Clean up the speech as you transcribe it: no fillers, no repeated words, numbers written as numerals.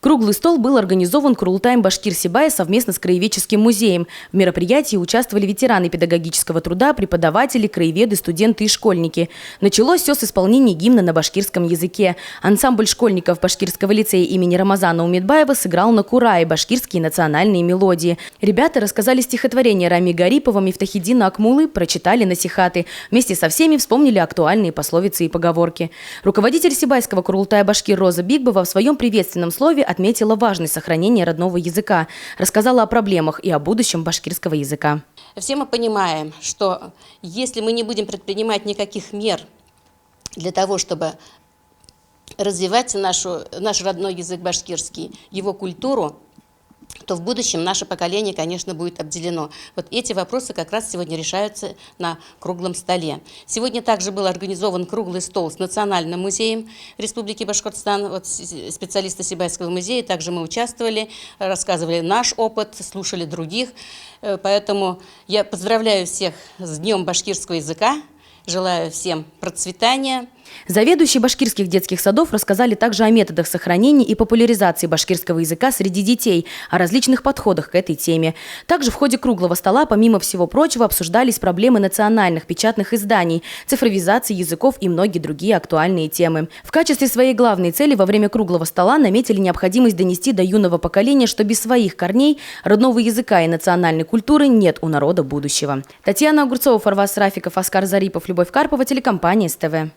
Круглый стол был организован Курултаем Башкир-Сибая совместно с Краеведческим музеем. В мероприятии участвовали ветераны педагогического труда, преподаватели, краеведы, студенты и школьники. Началось все с исполнения гимна на башкирском языке. Ансамбль школьников Башкирского лицея имени Рамазана Умедбаева сыграл на курае башкирские национальные мелодии. Ребята рассказали стихотворение Рами Гарипова, Мифтахиддина Акмулы, прочитали насихаты. Вместе со всеми вспомнили актуальные пословицы и поговорки. Руководитель Сибайского Курултая Башкир Роза Бигбова в своем приветственном слове отметила важность сохранения родного языка, рассказала о проблемах и о будущем башкирского языка. Все мы понимаем, что если мы не будем предпринимать никаких мер для того, чтобы развивать наш родной язык башкирский, его культуру, то в будущем наше поколение, конечно, будет обделено. Вот эти вопросы как раз сегодня решаются на круглом столе. Сегодня также был организован круглый стол с Национальным музеем Республики Башкортостан. Вот специалисты Сибайского музея, также мы участвовали, рассказывали наш опыт, слушали других. Поэтому я поздравляю всех с Днем башкирского языка, желаю всем процветания. Заведующие башкирских детских садов рассказали также о методах сохранения и популяризации башкирского языка среди детей, о различных подходах к этой теме. Также в ходе круглого стола, помимо всего прочего, обсуждались проблемы национальных печатных изданий, цифровизации языков и многие другие актуальные темы. В качестве своей главной цели во время круглого стола наметили необходимость донести до юного поколения, что без своих корней, родного языка и национальной культуры нет у народа будущего. Татьяна Огурцова, Фарваз Рафиков, Оскар Зарипов, Любовь Карпова, телекомпания СТВ.